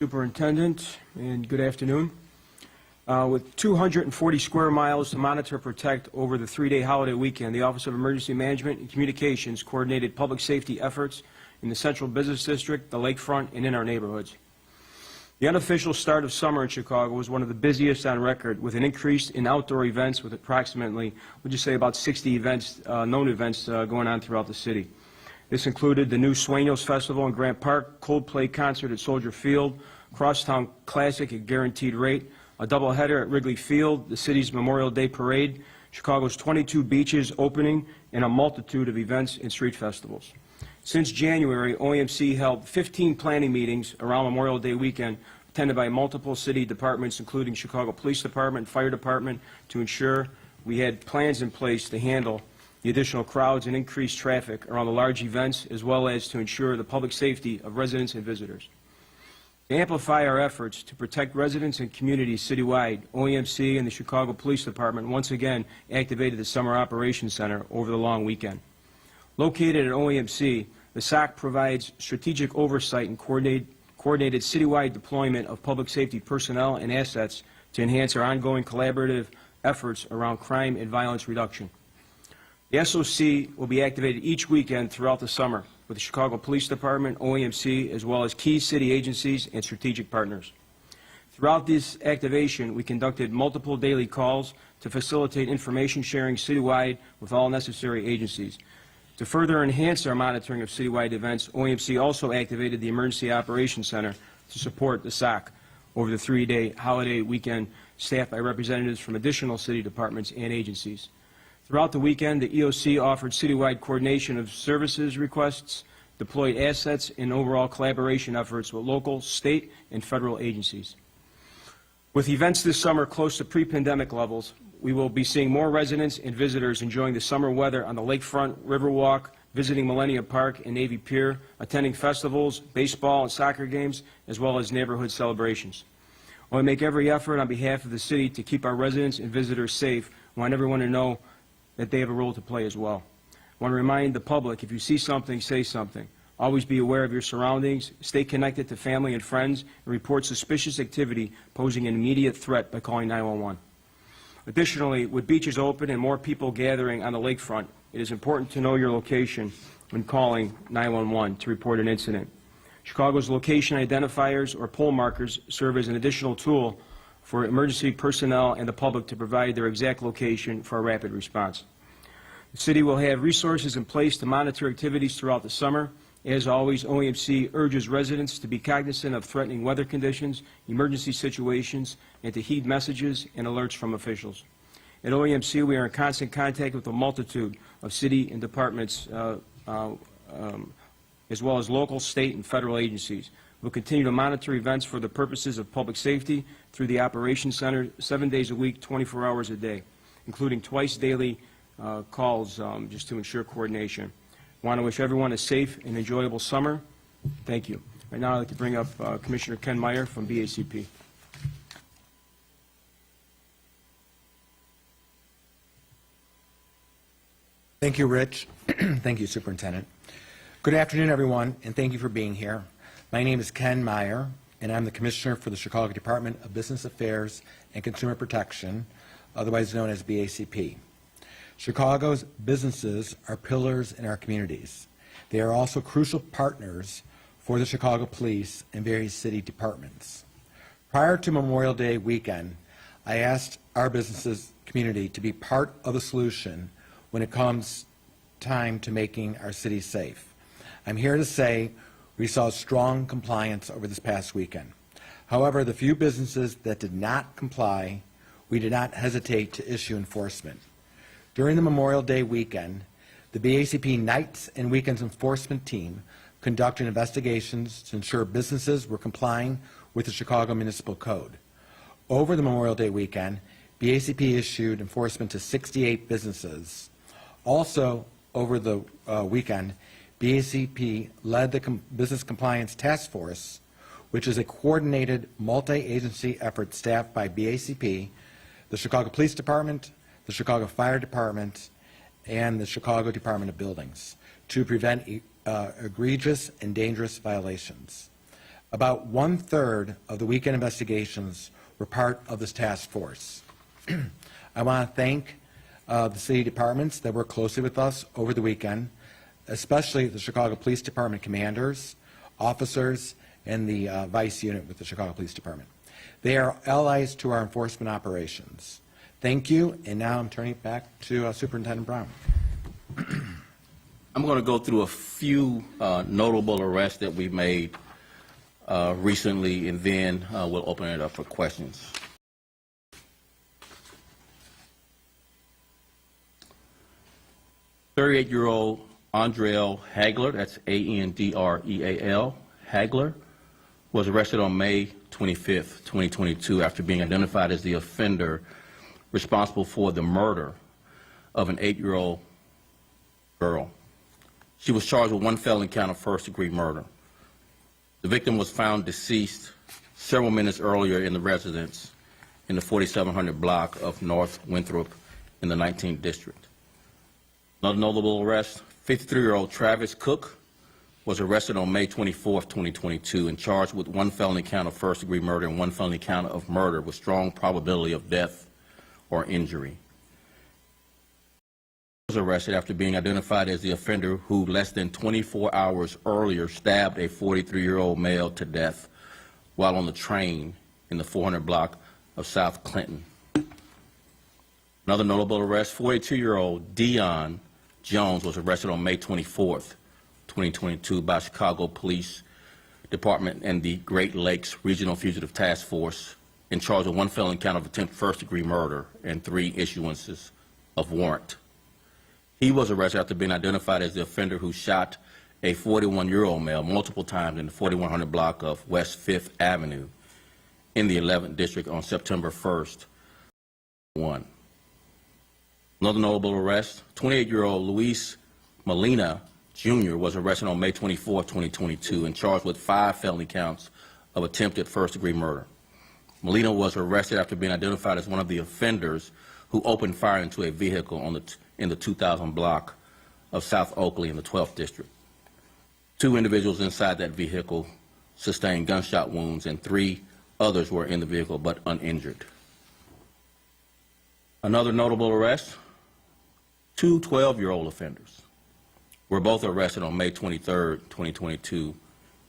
Superintendent, and good afternoon. With 240 square miles to monitor and protect over the three-day holiday weekend, the Office of Emergency Management and Communications coordinated public safety efforts in the Central Business District, the Lakefront, and in our neighborhoods. The unofficial start of summer in Chicago was one of the busiest on record, with an increase in outdoor events with approximately, would you say, about 60 events, known events going on throughout the city. This included the new Sueños Festival in Grant Park, Coldplay concert at Soldier Field, Crosstown Classic at Guaranteed Rate, a doubleheader at Wrigley Field, the city's Memorial Day Parade, Chicago's 22 beaches opening, and a multitude of events and street festivals. Since January, OEMC held 15 planning meetings around Memorial Day weekend, attended by multiple city departments, including Chicago Police Department, Fire Department, to ensure we had plans in place to handle the additional crowds and increased traffic around the large events, as well as to ensure the public safety of residents and visitors. To amplify our efforts to protect residents and communities citywide, OEMC and the Chicago Police Department once again activated the Summer Operations Center over the long weekend. Located at OEMC, the SOC provides strategic oversight and coordinated citywide deployment of public safety personnel and assets to enhance our ongoing collaborative efforts around crime and violence reduction. The SOC will be activated each weekend throughout the summer with the Chicago Police Department, OEMC, as well as key city agencies and strategic partners. Throughout this activation, we conducted multiple daily calls to facilitate information sharing citywide with all necessary agencies. To further enhance our monitoring of citywide events, OEMC also activated the Emergency Operations Center to support the SOC over the three-day holiday weekend, staffed by representatives from additional city departments and agencies. Throughout the weekend, the EOC offered citywide coordination of services requests, deployed assets, and overall collaboration efforts with local, state, and federal agencies. With events this summer close to pre-pandemic levels, we will be seeing more residents and visitors enjoying the summer weather on the lakefront, Riverwalk, visiting Millennium Park and Navy Pier, attending festivals, baseball and soccer games, as well as neighborhood celebrations. I want to make every effort on behalf of the city to keep our residents and visitors safe. I want everyone to know that they have a role to play as well. I want to remind the public, if you see something, say something. Always be aware of your surroundings, stay connected to family and friends, and report suspicious activity posing an immediate threat by calling 911. Additionally, with beaches open and more people gathering on the lakefront, it is important to know your location when calling 911 to report an incident. Chicago's location identifiers or pole markers serve as an additional tool for emergency personnel and the public to provide their exact location for a rapid response. The city will have resources in place to monitor activities throughout the summer. As always, OEMC urges residents to be cognizant of threatening weather conditions, emergency situations, and to heed messages and alerts from officials. At OEMC, we are in constant contact with a multitude of city and departments, as well as local, state, and federal agencies. We'll continue to monitor events for the purposes of public safety through the Operations Center 7 days a week, 24 hours a day, including twice daily calls just to ensure coordination. I want to wish everyone a safe and enjoyable summer. Thank you. Right now I'd like to bring up Commissioner Ken Meyer from BACP. Thank you, Rich. Thank you, Superintendent. Good afternoon, everyone, and thank you for being here. My name is Ken Meyer, and I'm the Commissioner for the Chicago Department of Business Affairs and Consumer Protection, otherwise known as BACP. Chicago's businesses are pillars in our communities. They are also crucial partners for the Chicago Police and various city departments. Prior to Memorial Day weekend, I asked our businesses community to be part of the solution when it comes time to making our city safe. I'm here to say we saw strong compliance over this past weekend. However, the few businesses that did not comply, we did not hesitate to issue enforcement. During the Memorial Day weekend, the BACP Nights and Weekends Enforcement Team conducted investigations to ensure businesses were complying with the Chicago Municipal Code. Over the Memorial Day weekend, BACP issued enforcement to 68 businesses. Also, over the weekend, BACP led the Business Compliance Task Force, which is a coordinated multi-agency effort staffed by BACP, the Chicago Police Department, the Chicago Fire Department, and the Chicago Department of Buildings to prevent egregious and dangerous violations. About one-third of the weekend investigations were part of this task force. I want to thank the city departments that worked closely with us over the weekend, especially the Chicago Police Department commanders, officers, and the vice unit with the Chicago Police Department. They are allies to our enforcement operations. Thank you, and now I'm turning it back to Superintendent Brown. I'm going to go through a few notable arrests that we've made recently, and then we'll open it up for questions. "38-year-old Andreal Hagler, that's Andreal Hagler, was arrested on May 25th, 2022, after being identified as the offender responsible for the murder of an 8-year-old girl. She was charged with one felony count of first-degree murder. The victim was found deceased several minutes earlier in the residence in the 4700 block of North Winthrop in the 19th District. Another notable arrest, 53-year-old Travis Cook was arrested on May 24, 2022, and charged with one felony count of first-degree murder and one felony count of murder with strong probability of death or injury. He was arrested after being identified as the offender who, less than 24 hours earlier, stabbed a 43-year-old male to death while on the train in the 400 block of South Clinton. Another notable arrest, 42-year-old Dion Jones was arrested on May 24th, 2022 by Chicago Police Department and the Great Lakes Regional Fugitive Task Force in charge of one felony count of attempted first-degree murder and 3 issuances of warrant. He was arrested after being identified as the offender who shot a 41-year-old male multiple times in the 4100 block of West 5th Avenue in the 11th District on September 1st. Another notable arrest, 28-year-old Luis Molina Jr. was arrested on May 24, 2022, and charged with 5 felony counts of attempted first-degree murder. Molina was arrested after being identified as one of the offenders who opened fire into a vehicle in the 2000 block of South Oakley in the 12th District. 2 individuals inside that vehicle sustained gunshot wounds, and 3 others were in the vehicle but uninjured. Another notable arrest, 2 12-year-old offenders were both arrested on May 23, 2022,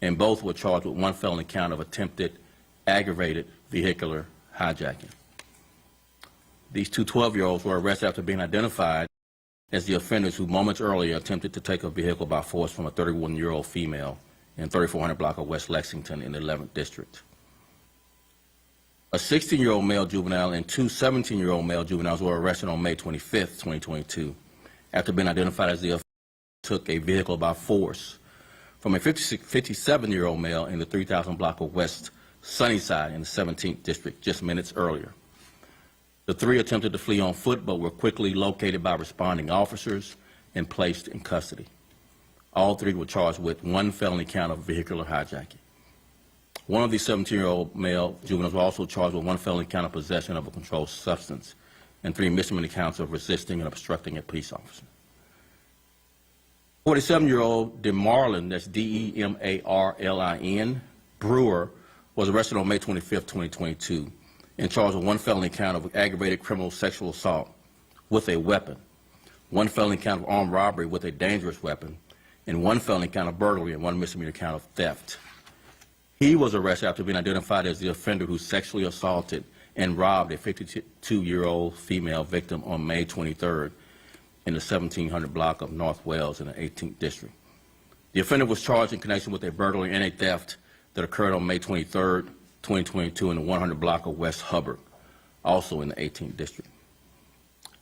and both were charged with one felony count of attempted aggravated vehicular hijacking. These 2 12-year-olds were arrested after being identified as the offenders who moments earlier attempted to take a vehicle by force from a 31-year-old female in 3400 block of West Lexington in the 11th District. A 16-year-old male juvenile and 2 17-year-old male juveniles were arrested on May 25, 2022, after being identified as the offender who took a vehicle by force from a 57-year-old male in the 3000 block of West Sunnyside in the 17th District just minutes earlier. The 3 attempted to flee on foot but were quickly located by responding officers and placed in custody. All 3 were charged with one felony count of vehicular hijacking. One of these 17-year-old male juveniles was also charged with one felony count of possession of a controlled substance and 3 misdemeanor counts of resisting and obstructing a police officer. 47-year-old DeMarlin, that's Demarlin, Brewer, was arrested on May 25, 2022, and charged with one felony count of aggravated criminal sexual assault with a weapon, one felony count of armed robbery with a dangerous weapon, and one felony count of burglary and one misdemeanor count of theft. He was arrested after being identified as the offender who sexually assaulted and robbed a 52-year-old female victim on May 23rd in the 1700 block of North Wales in the 18th District. The offender was charged in connection with a burglary and a theft that occurred on May 23rd, 2022 in the 100 block of West Hubbard, also in the 18th District.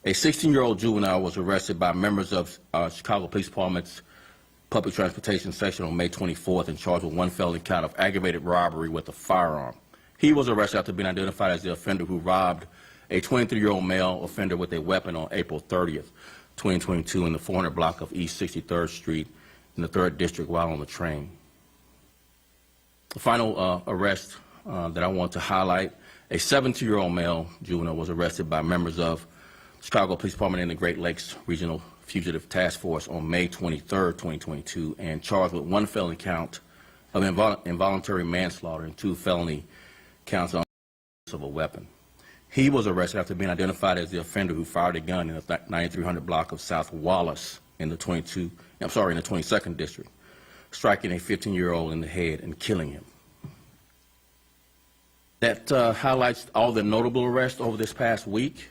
A 16-year-old juvenile was arrested by members of Chicago Police Department's Public Transportation Section on May 24th and charged with one felony count of aggravated robbery with a firearm. He was arrested after being identified as the offender who robbed a 23-year-old male offender with a weapon on April 30th, 2022 in the 400 block of East 63rd Street in the 3rd District while on the train. The final arrest that I want to highlight, a 17-year-old male juvenile was arrested by members of Chicago Police Department and the Great Lakes Regional Fugitive Task Force on May 23, 2022, and charged with one felony count of involuntary manslaughter and 2 felony counts on use of a weapon. He was arrested after being identified as the offender who fired a gun in the 9300 block of South Wallace in the 22nd district, striking a 15-year-old in the head and killing him. That highlights all the notable arrests over this past week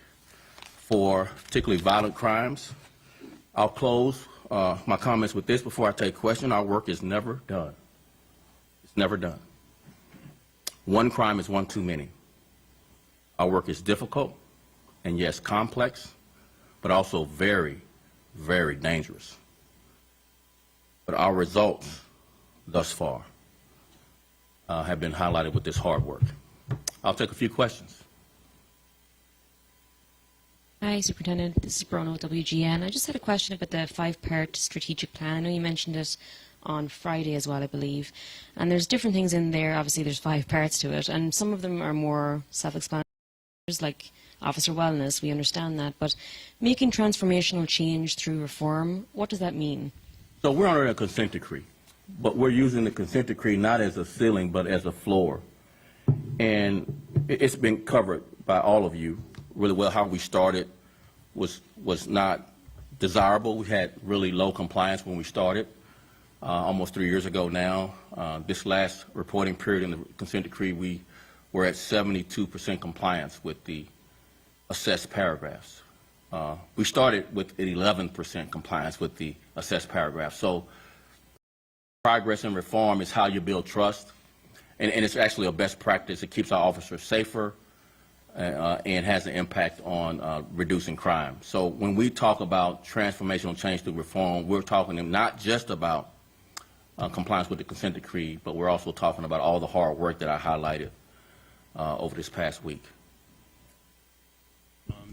for particularly violent crimes. I'll close my comments with this before I take questions. Our work is never done. It's never done. One crime is one too many. Our work is difficult and, yes, complex, but also very, very dangerous. But our results thus far have been highlighted with this hard work. I'll take a few questions. Hi, Superintendent. This is Bruno, WGN. I just had a question about the 5-part strategic plan. I know you mentioned it on Friday as well, I believe. And there's different things in there. Obviously, there's 5 parts to it, and some of them are more self-explanatory, like officer wellness. We understand that. But making transformational change through reform, what does that mean? So we're under a consent decree, but we're using the consent decree not as a ceiling, but as a floor. And it's been covered by all of you really well. How we started was not desirable. We had really low compliance when we started almost 3 years ago now. This last reporting period in the consent decree, we were at 72% compliance with the assessed paragraphs. We started with 11% compliance with the assessed paragraphs. So progress and reform is how you build trust. And it's actually a best practice. It keeps our officers safer and has an impact on reducing crime. So when we talk about transformational change through reform, we're talking not just about compliance with the consent decree, but we're also talking about all the hard work that I highlighted over this past week.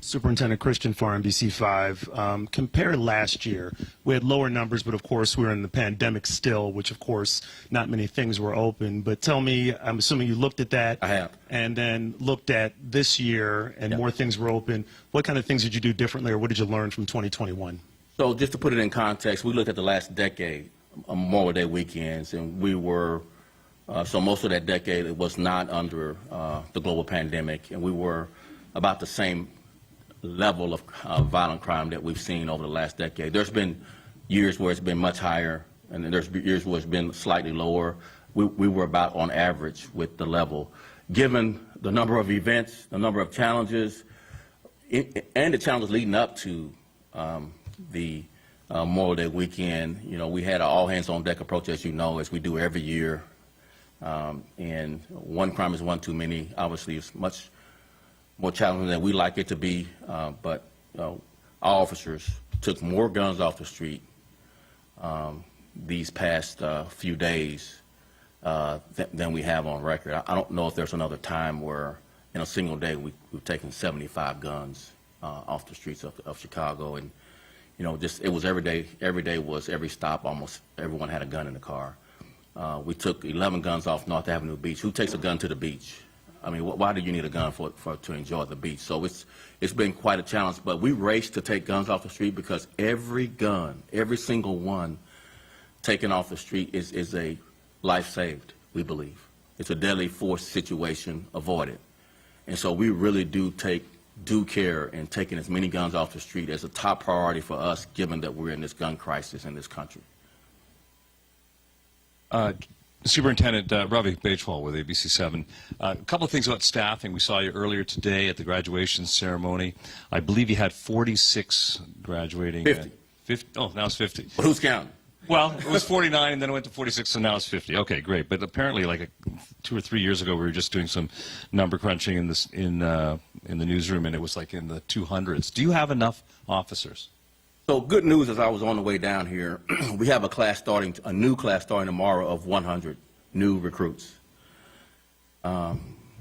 Superintendent Christian for NBC5. Compare last year, we had lower numbers, but of course we're in the pandemic still, which of course not many things were open. But tell me, I'm assuming you looked at that. I have. And then looked at this year and more things were open. What kind of things did you do differently, or what did you learn from 2021? So just to put it in context, we looked at the last decade, Memorial Day weekends, and we were, so most of that decade it was not under the global pandemic, and we were about the same level of violent crime that we've seen over the last decade. There's been years where it's been much higher, and there's years where it's been slightly lower. We were about on average with the level. Given the number of events, the number of challenges, and the challenges leading up to the Memorial Day weekend, you know, we had an all-hands-on-deck approach, as you know, as we do every year. And one crime is one too many. Obviously, it's much more challenging than we like it to be, but our officers took more guns off the street these past few days than we have on record. I don't know if there's another time where in a single day we've taken 75 guns off the streets of Chicago, and you know, just it was every day. Every day was every stop. Almost everyone had a gun in the car. We took 11 guns off North Avenue Beach. Who takes a gun to the beach? I mean, why do you need a gun to enjoy the beach? So it's been quite a challenge, but we raced to take guns off the street because every gun, every single one taken off the street is a life saved, we believe. It's a deadly force situation avoided. And so we really do take due care in taking as many guns off the street as a top priority for us, given that we're in this gun crisis in this country. Superintendent Ravi Bajwal with ABC7. A couple of things about staffing. We saw you earlier today at the graduation ceremony. I believe you had 46 graduating. 50. 50. Oh, now it's 50. But who's counting? Well, it was 49, and then it went to 46, so now it's 50. Okay, great. But apparently, like 2 or 3 years ago, we were just doing some number crunching in the newsroom, and it was like in the 200s. Do you have enough officers? So good news, as I was on the way down here, we have a new class starting tomorrow of 100 new recruits.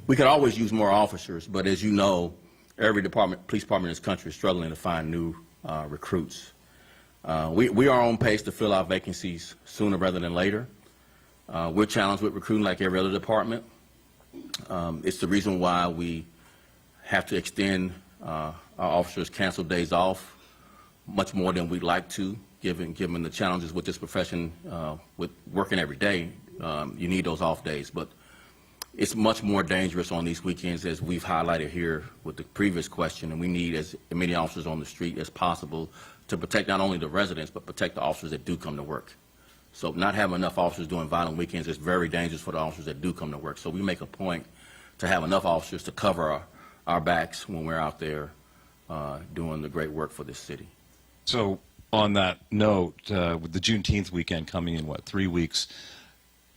We could always use more officers, but as you know, every police department in this country is struggling to find new recruits. We are on pace to fill our vacancies sooner rather than later. We're challenged with recruiting like every other department. It's the reason why we have to extend our officers' canceled days off much more than we'd like to, given the challenges with this profession, with working every day, you need those off days. But it's much more dangerous on these weekends, as we've highlighted here with the previous question, and we need as many officers on the street as possible to protect not only the residents, but protect the officers that do come to work. So not having enough officers doing violent weekends is very dangerous for the officers that do come to work. So we make a point to have enough officers to cover our backs when we're out there doing the great work for this city. So on that note, with the Juneteenth weekend coming in, 3 weeks,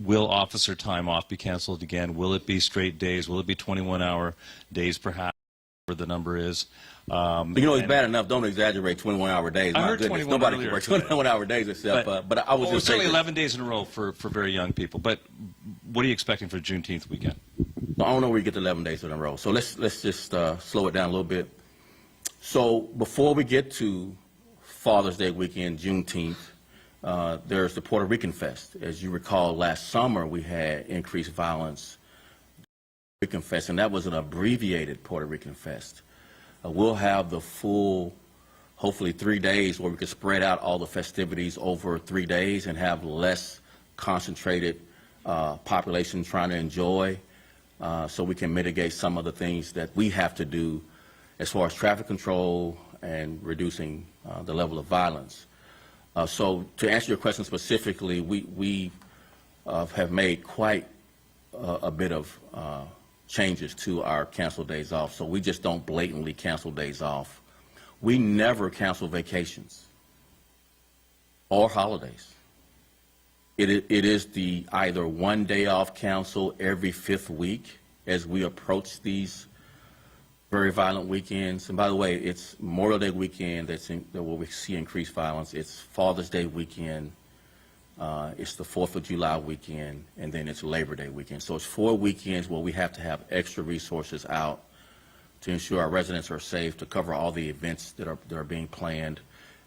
will officer time off be canceled again? Will it be straight days? Will it be 21-hour days, perhaps, whatever the number is? It's bad enough. Don't exaggerate 21-hour days. I My heard goodness, 21 nobody earlier, can work 21-hour days except. But I was just certainly saying, 11 days in a row for very young people. But what are you expecting for Juneteenth weekend? I don't know where you get the 11 days in a row. So let's just slow it down a little bit. So before we get to Father's Day weekend, Juneteenth, there's the Puerto Rican Fest. As you recall, last summer we had increased violence Rican Fest, and that was an abbreviated Puerto Rican Fest. We'll have the full, hopefully 3 days where we could spread out all the festivities over 3 days and have less concentrated population trying to enjoy, so we can mitigate some of the things that we have to do as far as traffic control and reducing the level of violence. So to answer your question specifically, we have made quite a bit of changes to our canceled days off, so we just don't blatantly cancel days off. We never cancel vacations or holidays. It is the either 1 day off council every 5th week as we approach these very violent weekends. And by the way, it's Memorial Day weekend where we see increased violence. It's Father's Day weekend. It's the 4th of July weekend, and then it's Labor Day weekend. So it's 4 weekends where we have to have extra resources out to ensure our residents are safe, to cover all the events that are being planned,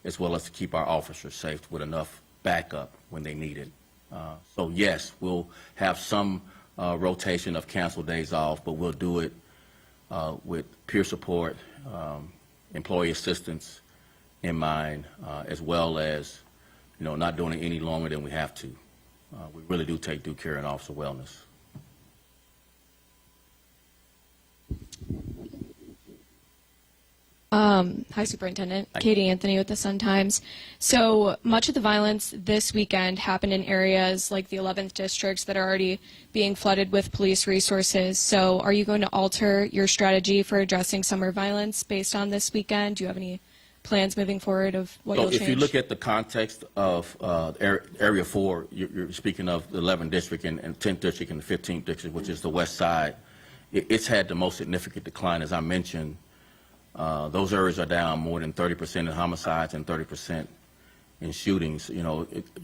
as well as to keep our officers safe with enough backup when they need it. So yes, we'll have some rotation of canceled days off, but we'll do it with peer support, employee assistance in mind, as well as not doing it any longer than we have to. We really do take due care in officer wellness. Hi, Superintendent. Katie Anthony with the Sun-Times. So much of the violence this weekend happened in areas like the 11th districts that are already being flooded with police resources. So are you going to alter your strategy for addressing summer violence based on this weekend? Do you have any plans moving forward of what you'll change? If you look at the context of Area 4, you're speaking of the 11th district and 10th district and the 15th district, which is the west side. It's had the most significant decline, as I mentioned. Those areas are down more than 30% in homicides and 30% in shootings. You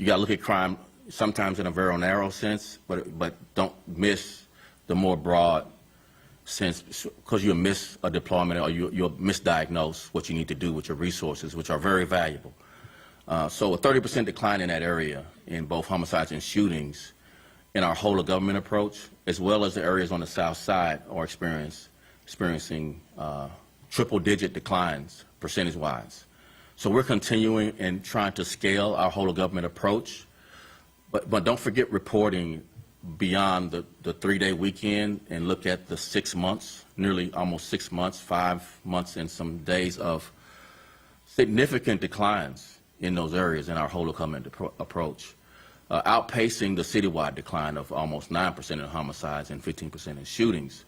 got to look at crime sometimes in a very narrow sense, but don't miss the more broad sense, because you'll miss a deployment or you'll misdiagnose what you need to do with your resources, which are very valuable. So a 30% decline in that area in both homicides and shootings in our whole of government approach, as well as the areas on the south side are experiencing triple-digit declines percentage-wise. So we're continuing and trying to scale our whole of government approach, but don't forget reporting beyond the 3-day weekend and look at the 6 months, nearly almost 6 months, 5 months and some days of significant declines in those areas in our whole of government approach, outpacing the citywide decline of almost 9% in homicides and 15% in shootings.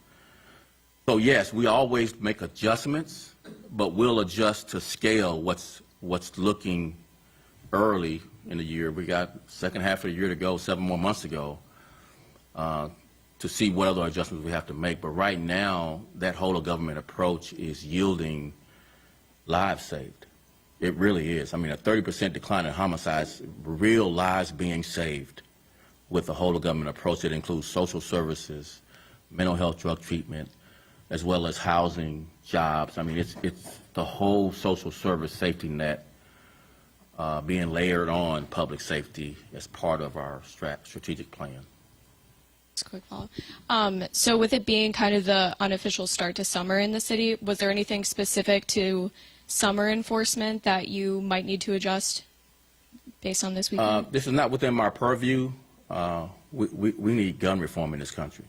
So yes, we always make adjustments, but we'll adjust to scale what's looking early in the year. We got second half of the year to go, 7 more months to go, to see what other adjustments we have to make. But right now, that whole of government approach is yielding lives saved. It really is. I mean, a 30% decline in homicides, real lives being saved with the whole of government approach. It includes social services, mental health, drug treatment, as well as housing, jobs. I mean, it's the whole social service safety net being layered on public safety as part of our strategic plan. Just a quick follow-up. So with it being kind of the unofficial start to summer in the city, was there anything specific to summer enforcement that you might need to adjust based on this weekend? This is not within my purview. we need gun reform in this country.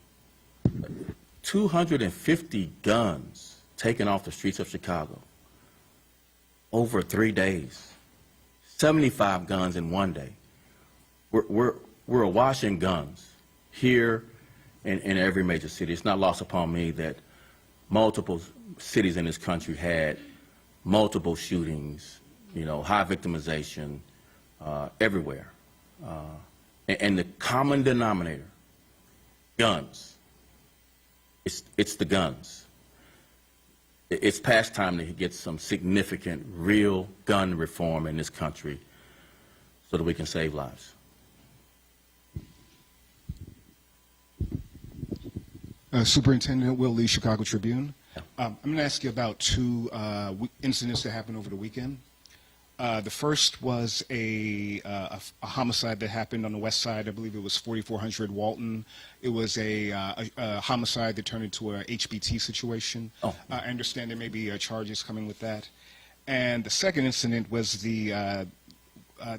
250 guns taken off the streets of Chicago over 3 days. 75 guns in 1 day. We're awash in guns here and in every major city. It's not lost upon me that multiple cities in this country had multiple shootings, you know, high victimization everywhere. And the common denominator, guns. It's the guns. It's past time to get some significant, real gun reform in this country so that we can save lives. Superintendent Will Lee, Chicago Tribune. I'm going to ask you about two incidents that happened over the weekend. The first was a homicide that happened on the west side. I believe it was 4400 Walton. It was a homicide that turned into a HBT situation. Oh. I understand there may be charges coming with that. And the second incident was the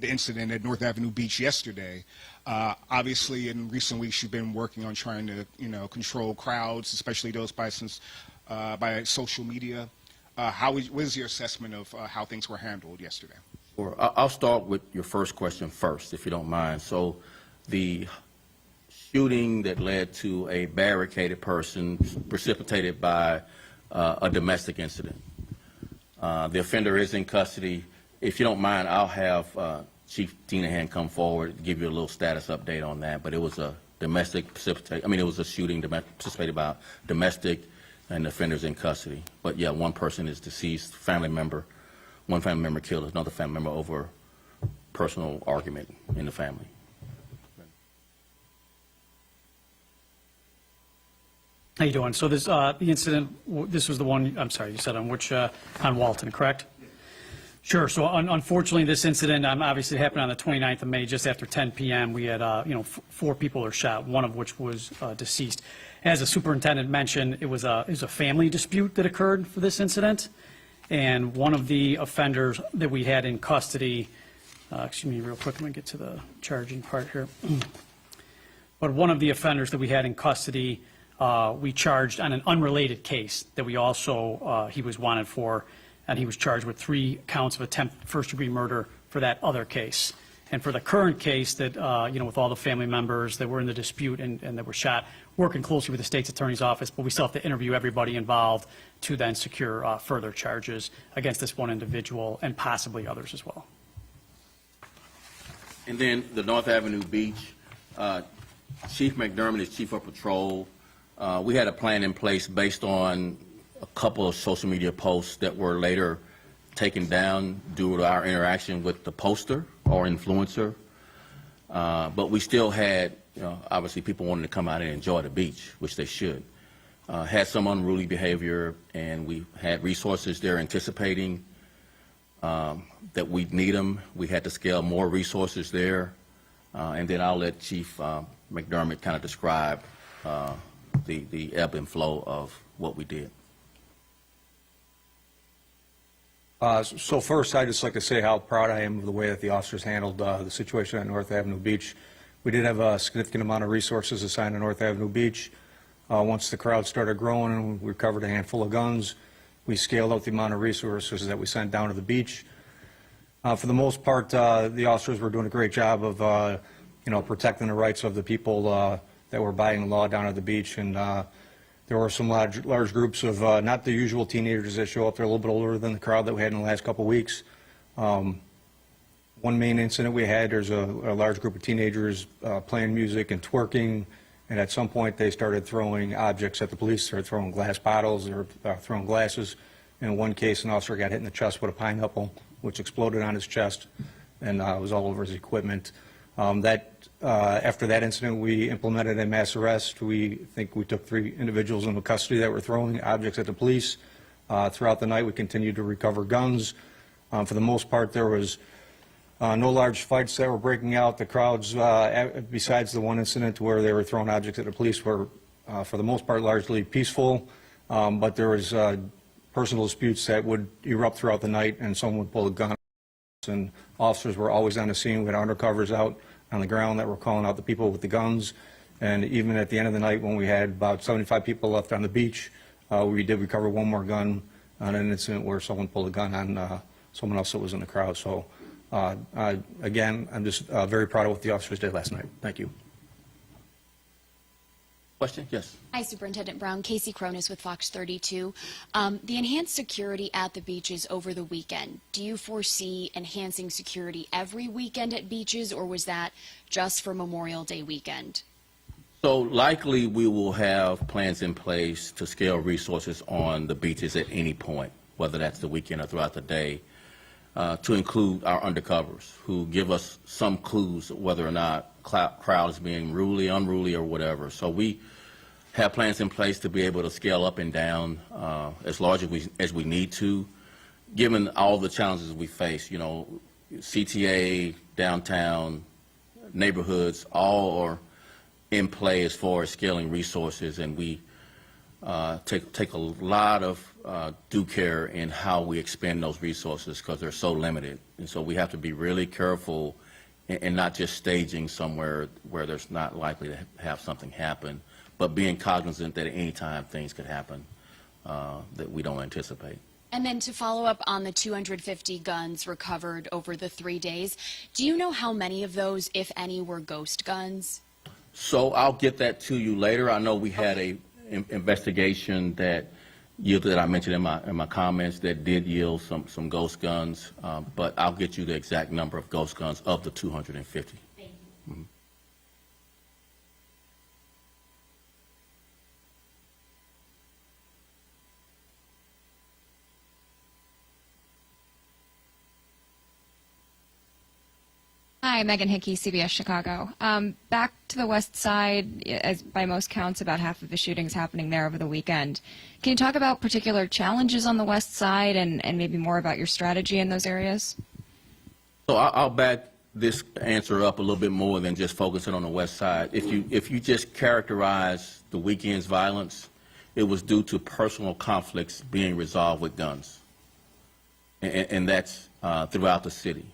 incident at North Avenue Beach yesterday. Obviously, in recent weeks, you've been working on trying to, control crowds, especially those by social media. What is your assessment of how things were handled yesterday? Sure. I'll start with your first question first, if you don't mind. So the shooting that led to a barricaded person precipitated by a domestic incident. The offender is in custody. If you don't mind, I'll have Chief Dinahan come forward and give you a little status update on that. But it was a it was a shooting precipitated by domestic, and the offender's in custody. But yeah, one person is deceased, one family member killed another family member over personal argument in the family. How you doing? So this the incident. This was the one. I'm sorry. You said on which on Walton, correct? Sure. So unfortunately, this incident obviously happened on the 29th of May, just after 10 p.m. We had 4 people were shot, one of which was deceased. As the superintendent mentioned, it was a family dispute that occurred for this incident, and one of the offenders that we had in custody. Excuse me, real quick. I'm going to get to the charging part here. But one of the offenders that we had in custody, we charged on an unrelated case that we also he was wanted for. And he was charged with 3 counts of attempt first-degree murder for that other case. And for the current case that, with all the family members that were in the dispute and that were shot, working closely with the state's attorney's office, but we still have to interview everybody involved to then secure further charges against this one individual and possibly others as well. And then the North Avenue Beach, Chief McDermott is Chief of Patrol. We had a plan in place based on a couple of social media posts that were later taken down due to our interaction with the poster or influencer. But we still had, obviously people wanted to come out and enjoy the beach, which they should. Had some unruly behavior, and we had resources there anticipating that we'd need them. We had to scale more resources there. And then I'll let Chief McDermott kind of describe the ebb and flow of what we did. So first, I'd just like to say how proud I am of the way that the officers handled the situation at North Avenue Beach. We did have a significant amount of resources assigned to North Avenue Beach. Once the crowd started growing and we recovered a handful of guns, we scaled out the amount of resources that we sent down to the beach. For the most part, the officers were doing a great job of, protecting the rights of the people that were abiding the law down at the beach. And there were some large groups of not the usual teenagers that show up. They're a little bit older than the crowd that we had in the last couple of weeks. One main incident we had, there's a large group of teenagers playing music and twerking, and at some point they started throwing objects at the police. They started throwing glass bottles, they were throwing glasses. In one case, an officer got hit in the chest with a pineapple, which exploded on his chest and was all over his equipment. After that incident, we implemented a mass arrest. We think we took 3 individuals into custody that were throwing objects at the police. Throughout the night, we continued to recover guns. For the most part, there was no large fights that were breaking out. The crowds, besides the one incident where they were throwing objects at the police, were, for the most part, largely peaceful. But there was personal disputes that would erupt throughout the night, and someone would pull a gun. And officers were always on the scene. We had undercovers out on the ground that were calling out the people with the guns. And even at the end of the night, when we had about 75 people left on the beach, we did recover one more gun on an incident where someone pulled a gun on someone else that was in the crowd. So, again, I'm just very proud of what the officers did last night. Thank you. Question? Yes. Hi, Superintendent Brown. Casey Cronus with Fox 32. The enhanced security at the beaches over the weekend, do you foresee enhancing security every weekend at beaches, or was that just for Memorial Day weekend? So likely we will have plans in place to scale resources on the beaches at any point, whether that's the weekend or throughout the day, to include our undercovers who give us some clues whether or not crowd is being unruly, or whatever. So we have plans in place to be able to scale up and down as large as we need to, given all the challenges we face. You know, CTA, downtown, neighborhoods, all are in play as far as scaling resources, and we take a lot of due care in how we expend those resources because they're so limited. And so we have to be really careful and not just staging somewhere where there's not likely to have something happen, but being cognizant that at any time things could happen that we don't anticipate. And then to follow up on the 250 guns recovered over the 3 days, do you know how many of those, if any, were ghost guns? So I'll get that to you later. I know we had a investigation that I mentioned in my comments that did yield some ghost guns, but I'll get you the exact number of ghost guns of the 250. Thank you. Mhm. Hi, Megan Hickey, CBS Chicago. Back to the West Side, as by most counts, about half of the shootings happening there over the weekend. Can you talk about particular challenges on the West Side and maybe more about your strategy in those areas? So I'll back this answer up a little bit more than just focusing on the West Side. If you just characterize the weekend's violence, it was due to personal conflicts being resolved with guns, and that's throughout the city.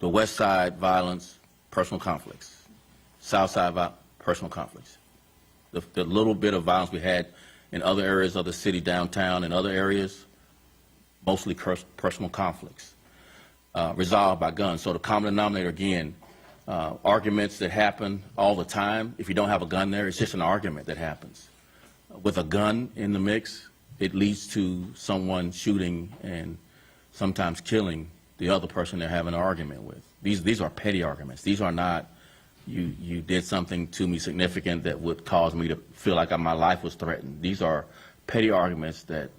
The West Side violence, personal conflicts. South Side personal conflicts. The little bit of violence we had in other areas of the city, downtown and other areas, mostly personal conflicts resolved by guns. So the common denominator, again, arguments that happen all the time. If you don't have a gun there, it's just an argument that happens. With a gun in the mix, it leads to someone shooting and sometimes killing the other person they're having an argument with. These are petty arguments. These are not, you did something to me significant that would cause me to feel like my life was threatened. These are petty arguments that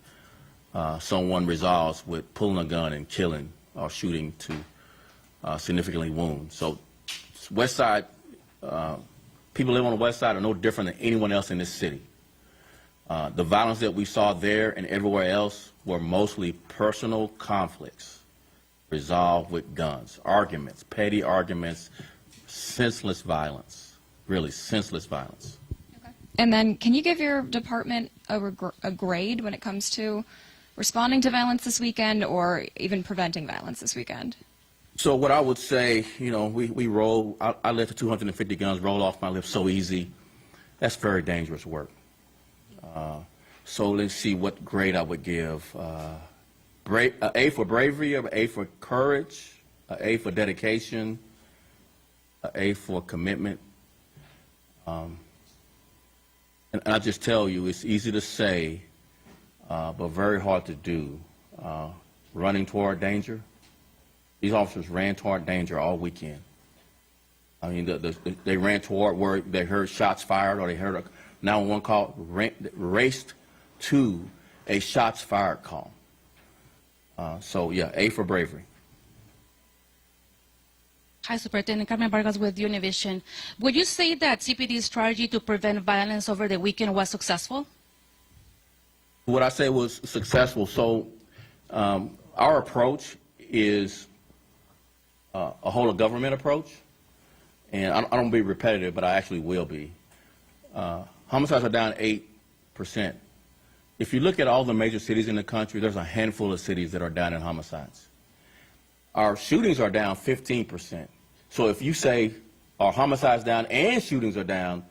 someone resolves with pulling a gun and killing or shooting to significantly wound. So West Side, people live on the West Side are no different than anyone else in this city. The violence that we saw there and everywhere else were mostly personal conflicts resolved with guns, arguments, petty arguments, senseless violence, really senseless violence. Okay. And then can you give your department a grade when it comes to responding to violence this weekend or even preventing violence this weekend? So what I would say, you know, we roll, I let the 250 guns roll off my lips so easy. That's very dangerous work. So let's see what grade I would give. A for bravery, A for courage, A for dedication, A for commitment. And I just tell you, it's easy to say, but very hard to do. Running toward danger. These officers ran toward danger all weekend. I mean, they ran toward where they heard shots fired or they heard a 911 call, raced to a shots fired call. So, yeah, A for bravery. Hi, Superintendent Carmen Vargas with Univision. Would you say that CPD's strategy to prevent violence over the weekend was successful? What I say was successful. So our approach is a whole of government approach. And I don't be repetitive, but I actually will be. Homicides are down 8%. If you look at all the major cities in the country, there's a handful of cities that are down in homicides. Our shootings are down 15%. So if you say our homicides down and shootings are down,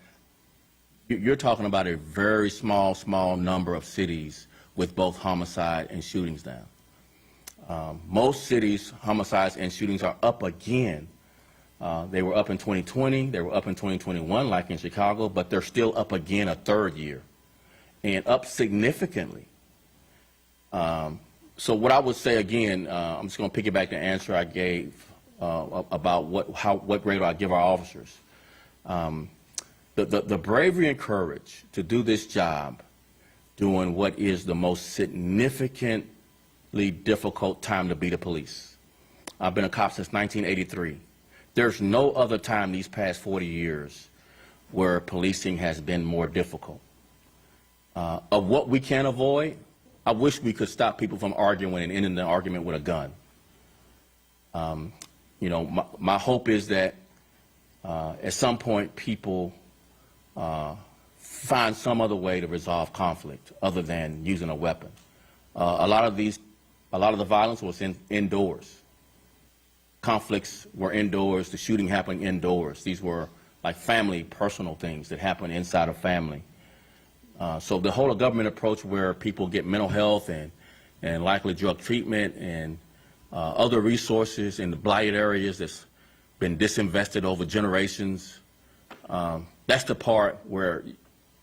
you're talking about a very small number of cities with both homicide and shootings down. Most cities, homicides and shootings are up again. They were up in 2020, they were up in 2021, like in Chicago, but they're still up again a third year, and up significantly. So what I would say again, I'm just going to piggyback the answer I gave about what grade I give our officers. The bravery and courage to do this job, doing what is the most significantly difficult time to be the police. I've been a cop since 1983. There's no other time these past 40 years where policing has been more difficult. Of what we can avoid, I wish we could stop people from arguing and ending the argument with a gun. You know, my hope is that at some point people find some other way to resolve conflict other than using a weapon. A lot of the violence was indoors. Conflicts were indoors. The shooting happened indoors. These were like family, personal things that happen inside a family. So the whole government approach where people get mental health and likely drug treatment and other resources in the blighted areas that's been disinvested over generations, that's the part where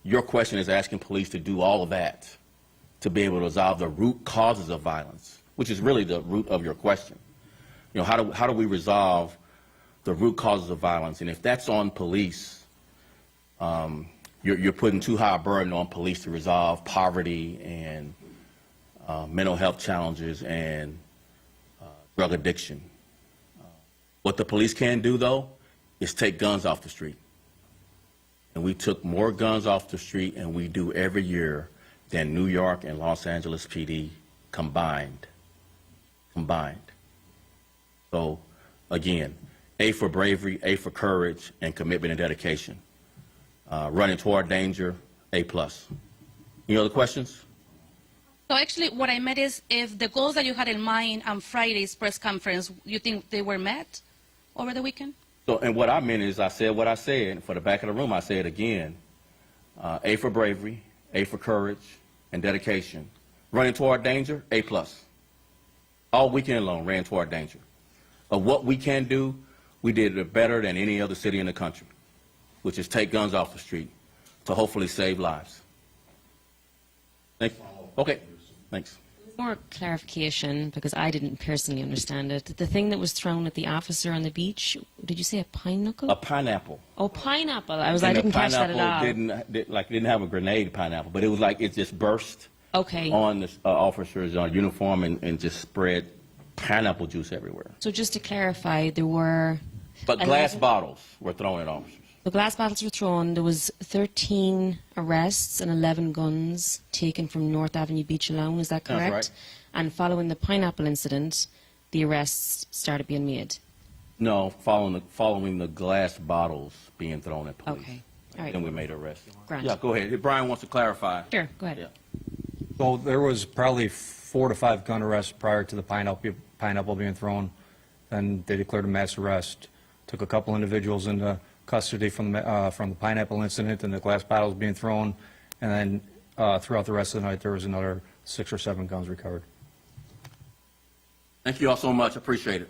your question is asking police to do all of that to be able to resolve the root causes of violence, which is really the root of your question. You know, how do we resolve the root causes of violence? And if that's on police, you're putting too high a burden on police to resolve poverty and mental health challenges and drug addiction. What the police can do, though, is take guns off the street. And we took more guns off the street, and we do every year, than New York and Los Angeles PD combined. So, again, A for bravery, A for courage, and commitment and dedication. Running toward danger, A+. Any other questions? So actually, what I meant is, if the goals that you had in mind on Friday's press conference, you think they were met over the weekend? So, and what I meant is I said what I said. For the back of the room, I say it again. A for bravery, A for courage and dedication. Running toward danger, A+. All weekend long, ran toward danger. Of what we can do, we did it better than any other city in the country, which is take guns off the street to hopefully save lives. Thanks. Okay, thanks. More clarification, because I didn't personally understand it. The thing that was thrown at the officer on the beach, did you say a pine knuckle? A pineapple. Oh, pineapple. I didn't catch that at all. Didn't have a grenade pineapple, but it was like it just burst Okay. on the officer's uniform and just spread pineapple juice everywhere. So just to clarify, there were... But glass bottles were thrown at officers. The glass bottles were thrown. There was 13 arrests and 11 guns taken from North Avenue Beach alone. Is that correct? That's right. And following the pineapple incident, the arrests started being made. No, following the glass bottles being thrown at police. Okay. All right. Then we made arrests. Grant. Yeah, go ahead. If Brian wants to clarify. Sure. Go ahead. Yeah. So there was probably 4 to 5 gun arrests prior to the pineapple being thrown. Then they declared a mass arrest. Took a couple individuals into custody from the pineapple incident and the glass bottles being thrown. And then throughout the rest of the night, there was another 6 or 7 guns recovered. Thank you all so much. Appreciate it.